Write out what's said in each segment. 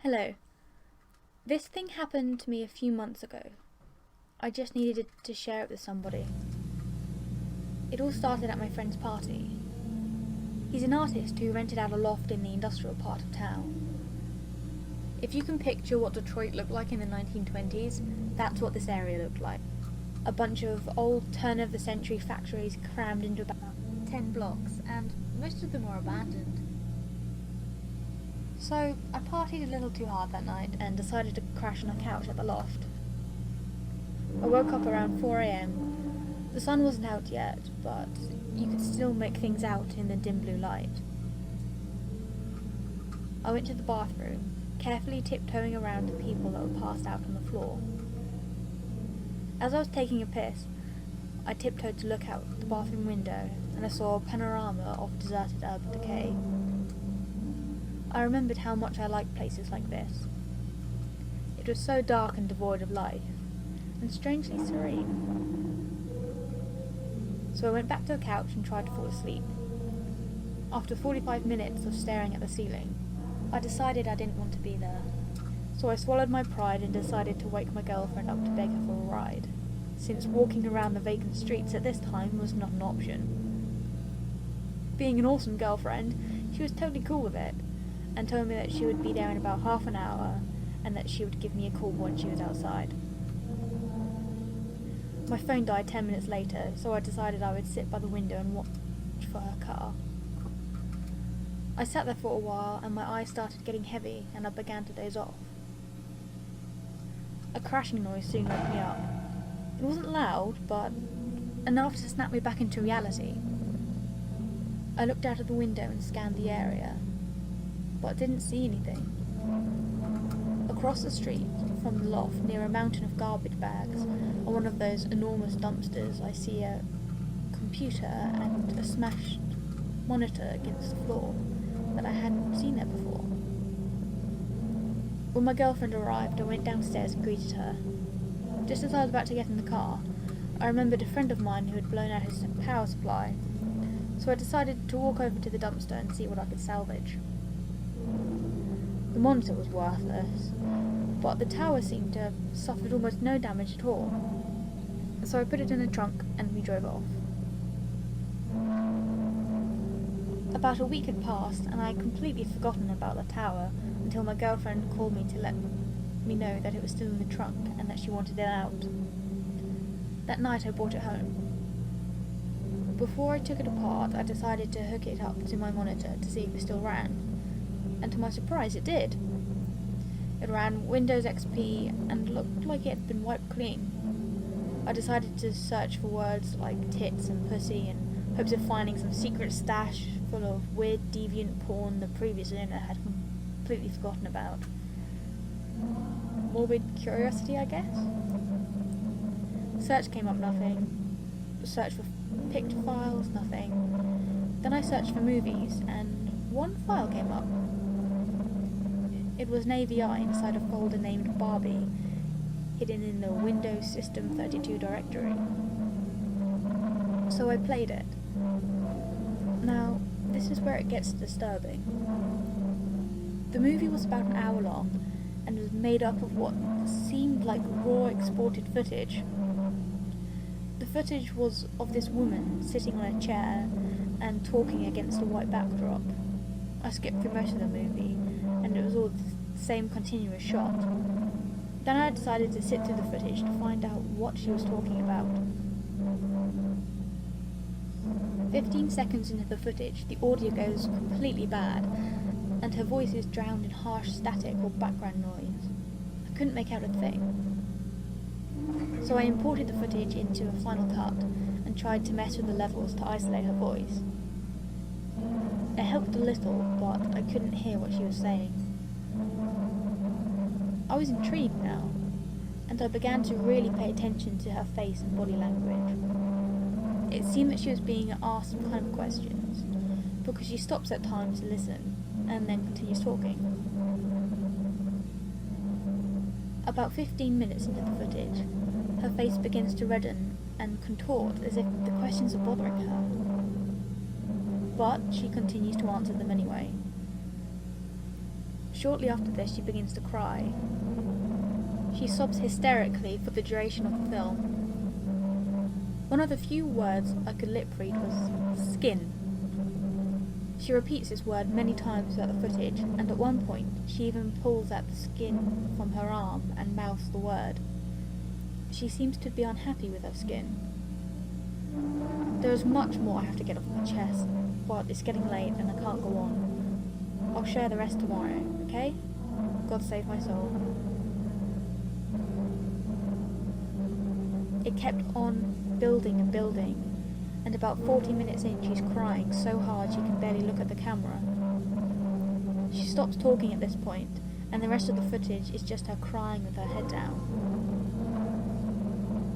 Hello. This thing happened to me a few months ago. I just needed to share it with somebody. It all started at my friend's party. He's an artist who rented out a loft in the industrial part of town. If you can picture what Detroit looked like in the 1920s, that's what this area looked like. A bunch of old turn-of-the-century factories crammed into about 10 blocks, and most of them were abandoned. So I partied a little too hard that night and decided to crash on a couch at the loft. I woke up around 4 a.m. The sun wasn't out yet, but you could still make things out in the dim blue light. I went to the bathroom, carefully tiptoeing around the people that were passed out on the floor. As I was taking a piss, I tiptoed to look out the bathroom window, and I saw a panorama of deserted urban decay. I remembered how much I liked places like this. It was so dark and devoid of life, and strangely serene. So I went back to the couch and tried to fall asleep. After 45 minutes of staring at the ceiling, I decided I didn't want to be there. So I swallowed my pride and decided to wake my girlfriend up to beg her for a ride, since walking around the vacant streets at this time was not an option. Being an awesome girlfriend, she was totally cool with it, and told me that she would be there in about half an hour, and that she would give me a call when she was outside. My phone died 10 minutes later, so I decided I would sit by the window and watch for her car. I sat there for a while, and my eyes started getting heavy, and I began to doze off. A crashing noise soon woke me up. It wasn't loud, but enough to snap me back into reality. I looked out of the window and scanned the area, but didn't see anything. Across the street, from the loft near a mountain of garbage bags, on one of those enormous dumpsters, I see a computer and a smashed monitor against the floor that I hadn't seen there before. When my girlfriend arrived, I went downstairs and greeted her. Just as I was about to get in the car, I remembered a friend of mine who had blown out his power supply, so I decided to walk over to the dumpster and see what I could salvage. The monitor was worthless, but the tower seemed to have suffered almost no damage at all. So I put it in the trunk and we drove off. About a week had passed and I had completely forgotten about the tower until my girlfriend called me to let me know that it was still in the trunk and that she wanted it out. That night I brought it home. Before I took it apart, I decided to hook it up to my monitor to see if it still ran. And to my surprise it did. It ran Windows XP and looked like it had been wiped clean. I decided to search for words like tits and pussy in hopes of finding some secret stash full of weird deviant porn the previous owner had completely forgotten about. Morbid curiosity, I guess? Search came up nothing. Search for picture files, nothing. Then I searched for movies and one file came up. It was an AVI inside a folder named Barbie, hidden in the Windows System 32 directory. So I played it. Now, this is where it gets disturbing. The movie was about an hour long, and was made up of what seemed like raw exported footage. The footage was of this woman sitting on a chair and talking against a white backdrop. I skipped through most of the movie, and it was all the same continuous shot. Then I decided to sit through the footage to find out what she was talking about. 15 seconds into the footage, the audio goes completely bad, and her voice is drowned in harsh static or background noise. I couldn't make out a thing. So I imported the footage into a Final Cut and tried to mess with the levels to isolate her voice. It helped a little, but I couldn't hear what she was saying. I was intrigued now, and I began to really pay attention to her face and body language. It seemed that she was being asked some kind of questions, because she stops at times to listen, and then continues talking. About 15 minutes into the footage, her face begins to redden and contort as if the questions are bothering her. But she continues to answer them anyway. Shortly after this, she begins to cry. She sobs hysterically for the duration of the film. One of the few words I could lip read was skin. She repeats this word many times throughout the footage, and at one point she even pulls out the skin from her arm and mouths the word. She seems to be unhappy with her skin. There is much more I have to get off my chest, but it's getting late and I can't go on. I'll share the rest tomorrow, okay? God save my soul. It kept on building and building, and about 40 minutes in she's crying so hard she can barely look at the camera. She stops talking at this point, and the rest of the footage is just her crying with her head down.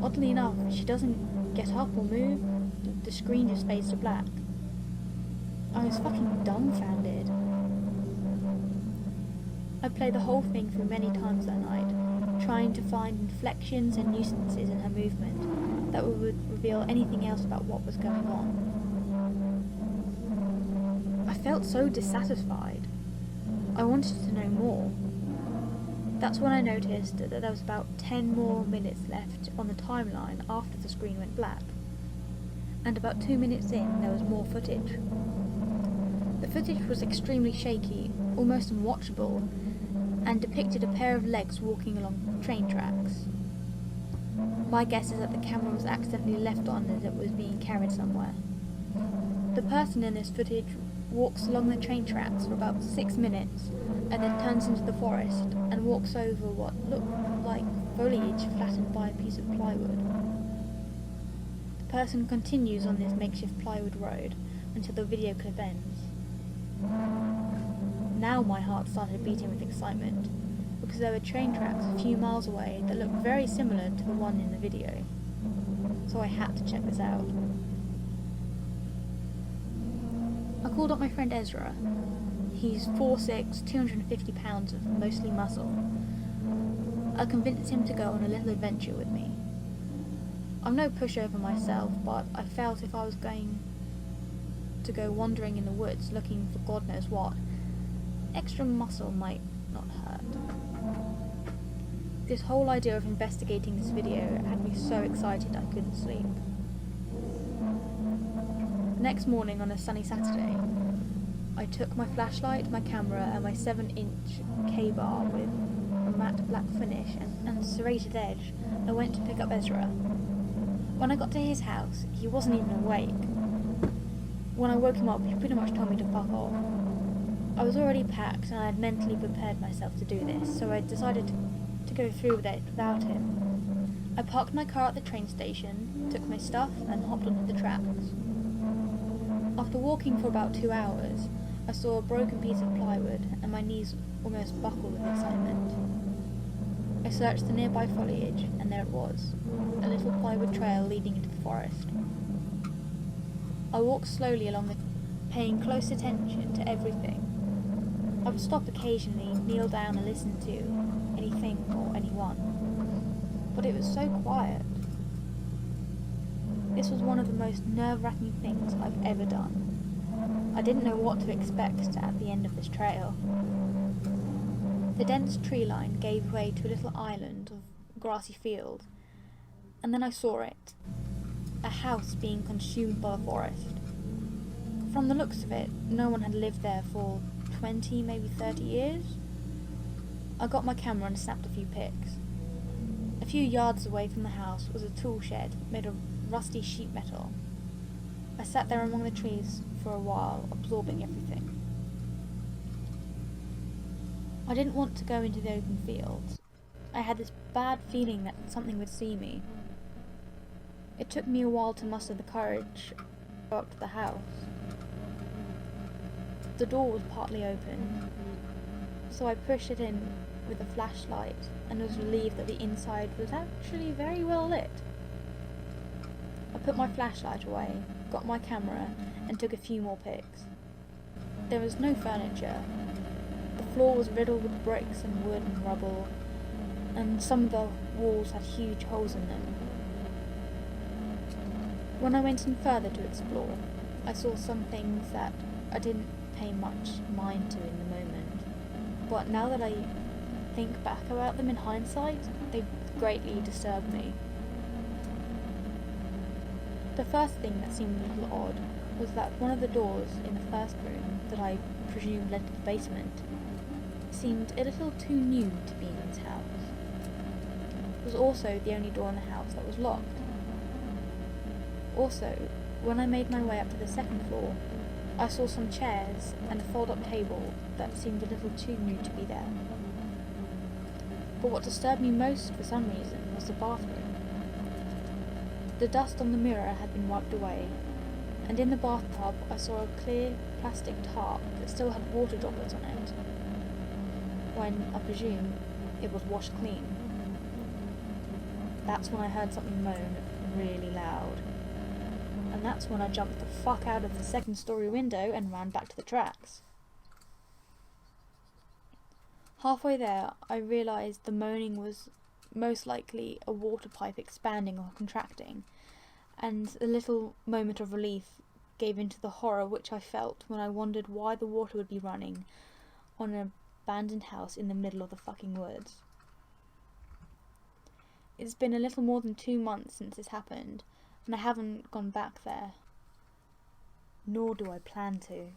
Oddly enough, she doesn't get up or move, the screen just fades to black. I was fucking dumbfounded. I played the whole thing through many times that night, trying to find inflections and nuisances in her movement that would reveal anything else about what was going on. I felt so dissatisfied. I wanted to know more. That's when I noticed that there was about 10 more minutes left on the timeline after the screen went black. And about 2 minutes in, there was more footage. The footage was extremely shaky, almost unwatchable, and depicted a pair of legs walking along train tracks. My guess is that the camera was accidentally left on as it was being carried somewhere. The person in this footage walks along the train tracks for about 6 minutes and then turns into the forest and walks over what looked like foliage flattened by a piece of plywood. The person continues on this makeshift plywood road until the video clip ends. Now my heart started beating with excitement, because there were train tracks a few miles away that looked very similar to the one in the video. So I had to check this out. I called up my friend Ezra. He's 4'6", 250 pounds of mostly muscle. I convinced him to go on a little adventure with me. I'm no pushover myself, but I felt if I was going to go wandering in the woods looking for God knows what, extra muscle might not hurt. This whole idea of investigating this video had me so excited I couldn't sleep. The next morning on a sunny Saturday, I took my flashlight, my camera and my 7-inch K-bar with a matte black finish and a serrated edge. I went to pick up Ezra. When I got to his house, he wasn't even awake. When I woke him up, he pretty much told me to fuck off. I was already packed and I had mentally prepared myself to do this, so I decided to go through with it without him. I parked my car at the train station, took my stuff and hopped onto the tracks. After walking for about 2 hours, I saw a broken piece of plywood and my knees almost buckled with excitement. I searched the nearby foliage and there it was, a little plywood trail leading into the forest. I walked slowly along the paying close attention to everything. I would stop occasionally, kneel down and listen to anything or anyone. But it was so quiet. This was one of the most nerve-wracking things I've ever done. I didn't know what to expect at the end of this trail. The dense tree line gave way to a little island of grassy field, and then I saw it. A house being consumed by the forest. From the looks of it, no one had lived there for 20, maybe 30 years. I got my camera and snapped a few pics. A few yards away from the house was a tool shed made of rusty sheet metal. I sat there among the trees for a while, absorbing everything. I didn't want to go into the open fields. I had this bad feeling that something would see me. It took me a while to muster the courage to go up to the house. The door was partly open, so I pushed it in with a flashlight and was relieved that the inside was actually very well lit. I put my flashlight away, got my camera, and took a few more pics. There was no furniture. The floor was riddled with bricks and wood and rubble, and some of the walls had huge holes in them. When I went in further to explore, I saw some things that I didn't pay much mind to in the moment. but now that I think back about them in hindsight, they greatly disturbed me. The first thing that seemed a little odd was that one of the doors in the first room that I presumed led to the basement seemed a little too new to be in this house. It was also the only door in the house that was locked. Also, when I made my way up to the second floor, I saw some chairs and a fold-up table that seemed a little too new to be there. But what disturbed me most for some reason was the bathroom. The dust on the mirror had been wiped away, and in the bathtub I saw a clear plastic tarp that still had water droplets on it, when, I presume, it was washed clean. That's when I heard something moan really loud, and that's when I jumped the fuck out of the second-story window and ran back to the tracks. Halfway there, I realised the moaning was most likely a water pipe expanding or contracting, and a little moment of relief gave into the horror which I felt when I wondered why the water would be running on an abandoned house in the middle of the fucking woods. It's been a little more than 2 months since this happened, and I haven't gone back there. Nor do I plan to.